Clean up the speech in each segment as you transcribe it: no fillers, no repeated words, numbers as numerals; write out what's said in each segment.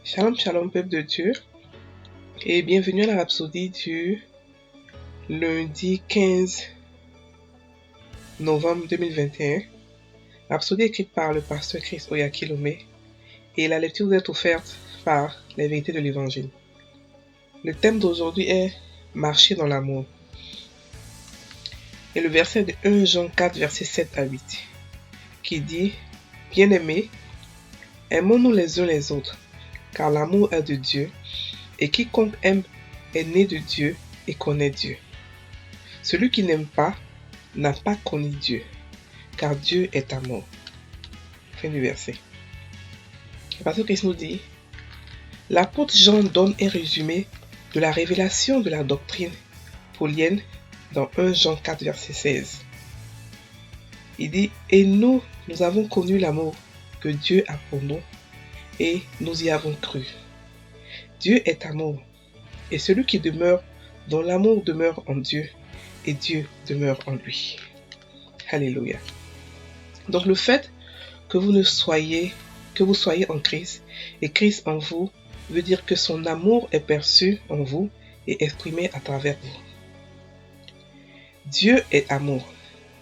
Shalom, shalom, peuple de Dieu, et bienvenue à la rhapsodie du lundi 15 novembre 2021. Rhapsodie écrite par le pasteur Chris Oyakilome, et la lecture vous est offerte par les vérités de l'évangile. Le thème d'aujourd'hui est marcher dans l'amour. Et le verset de 1 Jean 4, verset 7 à 8, qui dit: Bien-aimés, aimons-nous les uns les autres, car l'amour est de Dieu, et quiconque aime est né de Dieu et connaît Dieu. Celui qui n'aime pas n'a pas connu Dieu, car Dieu est amour. Fin du verset. Le pasteur Christ nous dit: l'apôtre Jean donne un résumé de la révélation de la doctrine paulienne dans 1 Jean 4, verset 16. Il dit: et nous avons connu l'amour que Dieu a pour nous, et nous y avons cru. Dieu est amour, et celui qui demeure dans l'amour demeure en Dieu, et Dieu demeure en lui. Alléluia. Donc le fait que vous soyez en Christ, et Christ en vous, veut dire que son amour est perçu en vous et exprimé à travers vous. Dieu est amour,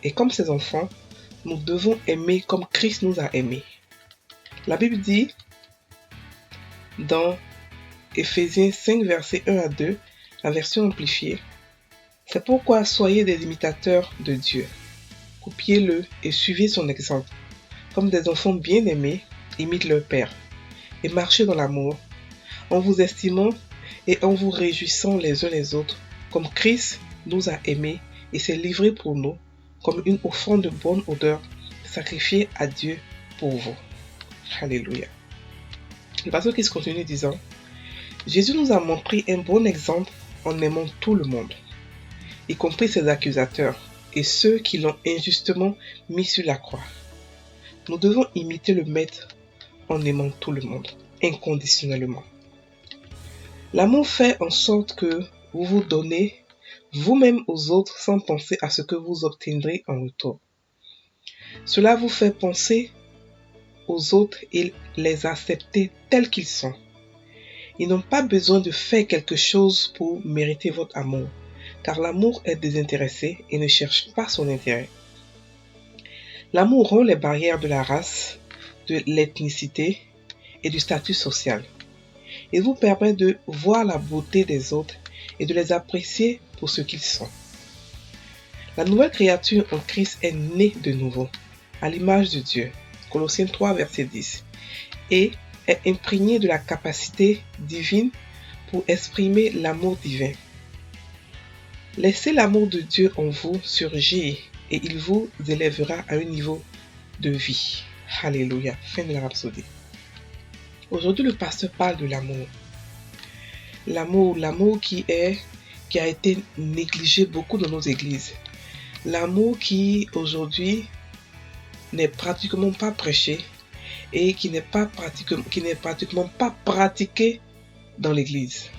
et comme ses enfants, nous devons aimer comme Christ nous a aimés. La Bible dit dans Éphésiens 5, versets 1 à 2, la version amplifiée: c'est pourquoi soyez des imitateurs de Dieu. Copiez-le et suivez son exemple. Comme des enfants bien-aimés, imitent leur Père, et marchez dans l'amour, en vous estimant et en vous réjouissant les uns les autres, comme Christ nous a aimés et s'est livré pour nous, comme une offrande de bonne odeur, sacrifiée à Dieu pour vous. Alléluia. Le pasteur Christ continue disant: Jésus nous a montré un bon exemple en aimant tout le monde, y compris ses accusateurs et ceux qui l'ont injustement mis sur la croix. Nous devons imiter le Maître en aimant tout le monde, inconditionnellement. L'amour fait en sorte que vous vous donnez vous-même aux autres sans penser à ce que vous obtiendrez en retour. Cela vous fait penser aux autres et les accepter tels qu'ils sont. Ils n'ont pas besoin de faire quelque chose pour mériter votre amour, car l'amour est désintéressé et ne cherche pas son intérêt. L'amour rompt les barrières de la race, de l'ethnicité et du statut social. Il vous permet de voir la beauté des autres et de les apprécier pour ce qu'ils sont. La nouvelle créature en Christ est née de nouveau, à l'image de Dieu, Colossiens 3, verset 10, et est imprégnée de la capacité divine pour exprimer l'amour divin. Laissez l'amour de Dieu en vous surgir et il vous élèvera à un niveau de vie. Alléluia. Fin de la rhapsodie. Aujourd'hui, le pasteur parle de l'amour. L'amour qui a été négligé beaucoup dans nos églises. L'amour qui, aujourd'hui, n'est pratiquement pas prêché et qui n'est pratiquement pas pratiqué dans l'église.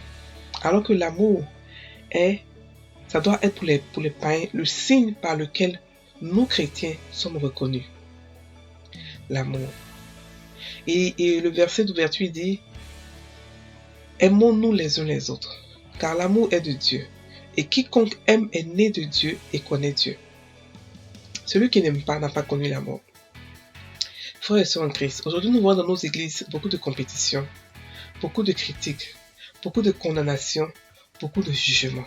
Alors que l'amour ça doit être pour les païens le signe par lequel nous chrétiens sommes reconnus. L'amour. Et le verset d'ouverture dit: aimons-nous les uns les autres, car l'amour est de Dieu, et quiconque aime est né de Dieu et connaît Dieu. Celui qui n'aime pas n'a pas connu l'amour. Frères et sœurs en Christ, aujourd'hui nous voyons dans nos églises beaucoup de compétition, beaucoup de critiques, beaucoup de condamnation, beaucoup de jugements.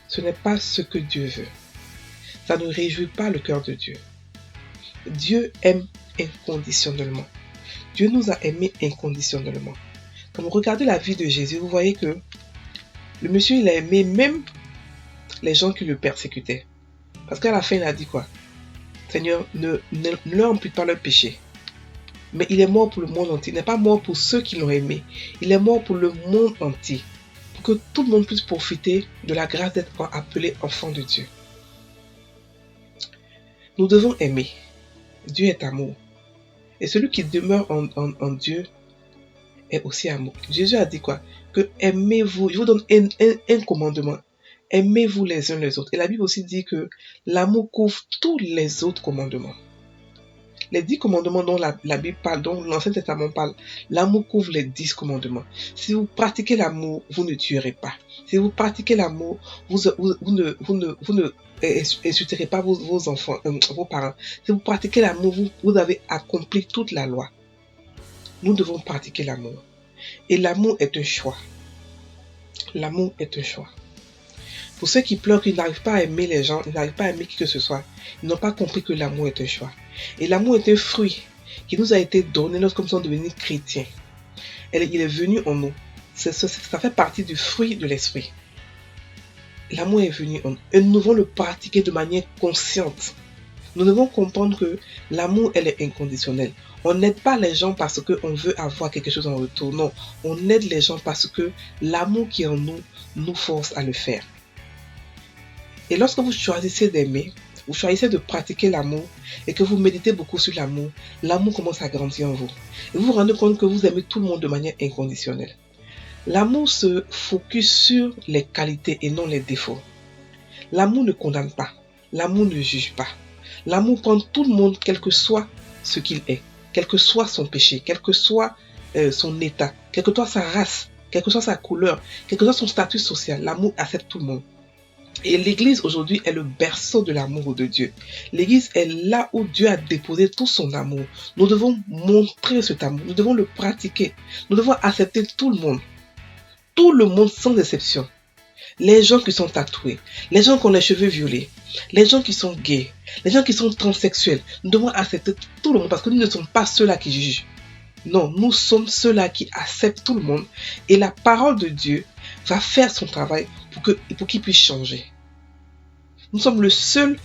Ce n'est pas ce que Dieu veut. Ça ne réjouit pas le cœur de Dieu. Dieu aime inconditionnellement. Dieu nous a aimés inconditionnellement. Quand vous regardez la vie de Jésus, vous voyez que le monsieur, il a aimé même les gens qui le persécutaient. Parce qu'à la fin, il a dit quoi? Seigneur, ne leur impute pas leur péché. Mais il est mort pour le monde entier. Il n'est pas mort pour ceux qui l'ont aimé. Il est mort pour le monde entier. Pour que tout le monde puisse profiter de la grâce d'être appelé enfant de Dieu. Nous devons aimer. Dieu est amour. Et celui qui demeure en Dieu est aussi amour. Jésus a dit quoi? Que aimez-vous. Je vous donne un commandement. Aimez-vous les uns les autres. Et la Bible aussi dit que l'amour couvre tous les autres commandements. Les 10 commandements dont la Bible parle, dont l'Ancien Testament parle, l'amour couvre les 10 commandements. Si vous pratiquez l'amour, vous ne tuerez pas. Si vous pratiquez l'amour, vous ne insulterez pas vos enfants, vos parents. Si vous pratiquez l'amour, vous avez accompli toute la loi. Nous devons pratiquer l'amour. Et l'amour est un choix. L'amour est un choix. Pour ceux qui pleurent, qui n'arrivent pas à aimer les gens, ils n'arrivent pas à aimer qui que ce soit, ils n'ont pas compris que l'amour est un choix. Et l'amour est un fruit qui nous a été donné lorsque nous sommes devenus chrétiens. Il est venu en nous. Ça fait partie du fruit de l'esprit. L'amour est venu en nous. Et nous devons le pratiquer de manière consciente. Nous devons comprendre que l'amour, elle est inconditionnelle. On n'aide pas les gens parce qu'on veut avoir quelque chose en retour. Non, on aide les gens parce que l'amour qui est en nous, nous force à le faire. Et lorsque vous choisissez d'aimer, vous choisissez de pratiquer l'amour et que vous méditez beaucoup sur l'amour, l'amour commence à grandir en vous. Et vous vous rendez compte que vous aimez tout le monde de manière inconditionnelle. L'amour se focus sur les qualités et non les défauts. L'amour ne condamne pas. L'amour ne juge pas. L'amour prend tout le monde, quel que soit ce qu'il est, quel que soit son péché, quel que soit son état, quelle que soit sa race, quelle que soit sa couleur, quel que soit son statut social. L'amour accepte tout le monde. Et l'Église aujourd'hui est le berceau de l'amour de Dieu. L'Église est là où Dieu a déposé tout son amour. Nous devons montrer cet amour, nous devons le pratiquer. Nous devons accepter tout le monde sans exception. Les gens qui sont tatoués, les gens qui ont les cheveux violets, les gens qui sont gays, les gens qui sont transsexuels. Nous devons accepter tout le monde parce que nous ne sommes pas ceux-là qui jugent. Non, nous sommes ceux-là qui acceptent tout le monde. Et la parole de Dieu va faire son travail pour qu'il puisse changer. Nous sommes la seule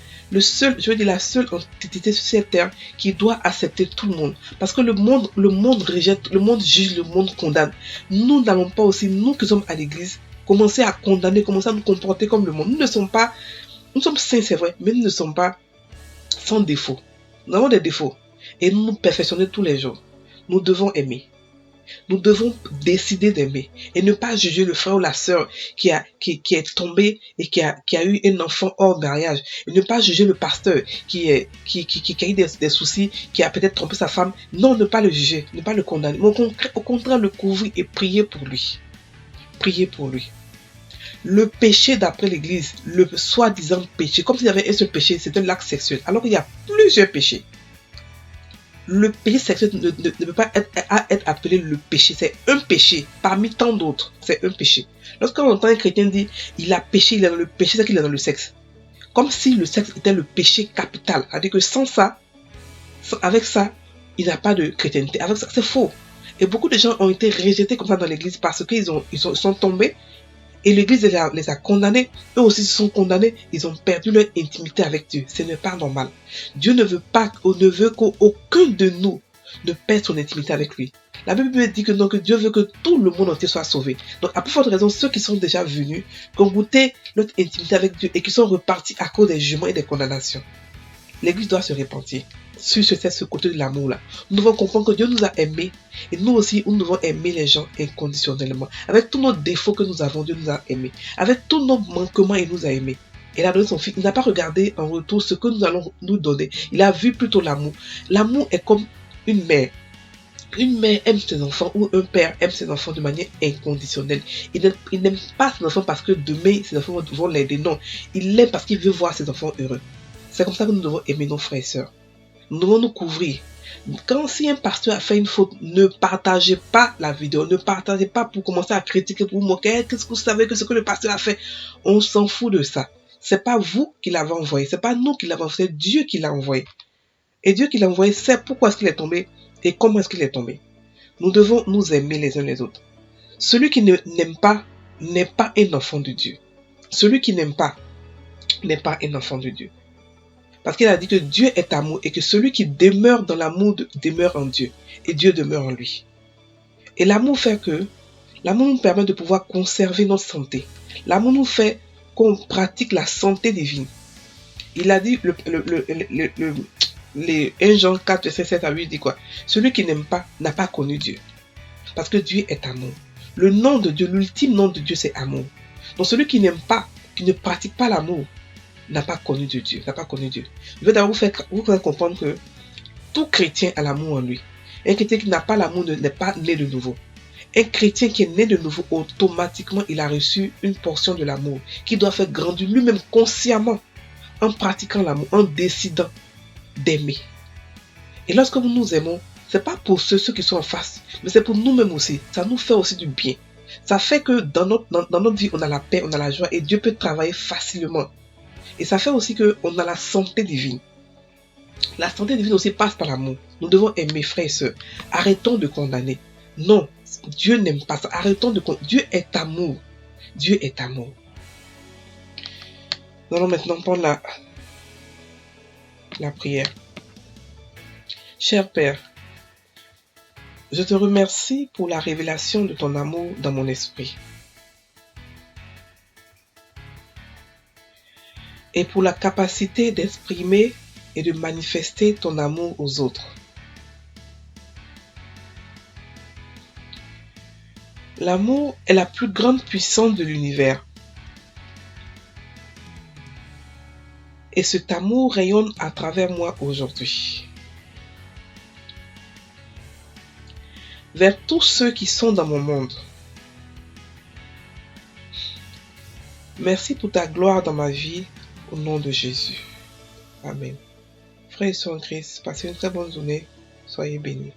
entité sur cette terre qui doit accepter tout le monde. Parce que le monde rejette, le monde juge, le monde condamne. Nous n'allons pas aussi, nous qui sommes à l'église, commencer à condamner, commencer à nous comporter comme le monde. Nous sommes saints, c'est vrai, mais nous ne sommes pas sans défaut. Nous avons des défauts. Et nous nous perfectionnons tous les jours. Nous devons aimer. Nous devons décider d'aimer et ne pas juger le frère ou la sœur qui est tombé et qui a eu un enfant hors mariage. Et ne pas juger le pasteur qui a eu des soucis, qui a peut-être trompé sa femme. Non, ne pas le juger, ne pas le condamner. Mais au contraire, le couvrir et prier pour lui. Prier pour lui. Le péché d'après l'Église, le soi-disant péché, comme s'il y avait un seul péché, c'était l'acte sexuel. Alors qu'il y a plusieurs péchés. Le péché sexuel ne peut pas être appelé le péché. C'est un péché parmi tant d'autres. C'est un péché. Lorsqu'on entend un chrétien dire il a péché, il est dans le péché, c'est qu'il est dans le sexe. Comme si le sexe était le péché capital. C'est-à-dire que avec ça, il n'y a pas de chrétienté. Avec ça, c'est faux. Et beaucoup de gens ont été rejetés comme ça dans l'église parce qu'ils sont tombés. Et l'église les a condamnés. Eux aussi se sont condamnés. Ils ont perdu leur intimité avec Dieu. Ce n'est pas normal. Dieu ne veut qu'aucun de nous ne perde son intimité avec lui. La Bible dit que, donc, Dieu veut que tout le monde entier soit sauvé. Donc, à plus forte raison, ceux qui sont déjà venus, qui ont goûté notre intimité avec Dieu et qui sont repartis à cause des jugements et des condamnations. L'église doit se repentir sur ce côté de l'amour-là. Nous devons comprendre que Dieu nous a aimés et nous aussi, nous devons aimer les gens inconditionnellement. Avec tous nos défauts que nous avons, Dieu nous a aimés. Avec tous nos manquements, il nous a aimés. Il a donné son fils. Il n'a pas regardé en retour ce que nous allons nous donner. Il a vu plutôt l'amour. L'amour est comme une mère. Une mère aime ses enfants ou un père aime ses enfants de manière inconditionnelle. Il n'aime pas ses enfants parce que demain ses enfants vont l'aider. Non, il l'aime parce qu'il veut voir ses enfants heureux. C'est comme ça que nous devons aimer nos frères et sœurs. Nous devons nous couvrir. Si un pasteur a fait une faute, ne partagez pas la vidéo. Ne partagez pas pour commencer à critiquer, pour vous moquer. Qu'est-ce que vous savez que ce que le pasteur a fait? On s'en fout de ça. C'est pas vous qui l'avez envoyé. C'est pas nous qui l'avons envoyé. C'est Dieu qui l'a envoyé. Et Dieu qui l'a envoyé sait pourquoi est-ce qu'il est tombé et comment est-ce qu'il est tombé. Nous devons nous aimer les uns les autres. Celui qui n'aime pas n'est pas un enfant de Dieu. Celui qui n'aime pas n'est pas un enfant de Dieu. Parce qu'il a dit que Dieu est amour et que celui qui demeure dans l'amour demeure en Dieu et Dieu demeure en lui. Et l'amour nous permet de pouvoir conserver notre santé. L'amour nous fait qu'on pratique la santé divine. Il a dit, 1 Jean 4, verset 7 à 8 dit quoi? Celui qui n'aime pas n'a pas connu Dieu. Parce que Dieu est amour. Le nom de Dieu, l'ultime nom de Dieu, c'est amour. Donc celui qui n'aime pas, qui ne pratique pas l'amour, n'a pas connu de Dieu, n'a pas connu Dieu. Je veux d'abord vous faire comprendre que Tout chrétien a l'amour en lui. Un chrétien qui n'a pas l'amour n'est pas né de nouveau. Un chrétien qui est né de nouveau, automatiquement, il a reçu une portion de l'amour qu'il doit faire grandir lui-même consciemment en pratiquant l'amour, en décidant d'aimer. Et lorsque nous nous aimons, c'est pas pour ceux qui sont en face, mais c'est pour nous-mêmes aussi. Ça nous fait aussi du bien. Ça fait que dans notre vie, on a la paix, on a la joie et Dieu peut travailler facilement. Et ça fait aussi qu'on a la santé divine. La santé divine aussi passe par l'amour. Nous devons aimer, frères et sœurs. Arrêtons de condamner. Non, Dieu n'aime pas ça. Arrêtons de condamner. Dieu est amour. Dieu est amour. Nous allons maintenant prendre la prière. Cher Père, je te remercie pour la révélation de ton amour dans mon esprit. Et pour la capacité d'exprimer et de manifester ton amour aux autres. L'amour est la plus grande puissance de l'univers. Et cet amour rayonne à travers moi aujourd'hui. Vers tous ceux qui sont dans mon monde. Merci pour ta gloire dans ma vie, au nom de Jésus. Amen. Frères et sœurs en Christ, passez une très bonne journée. Soyez bénis.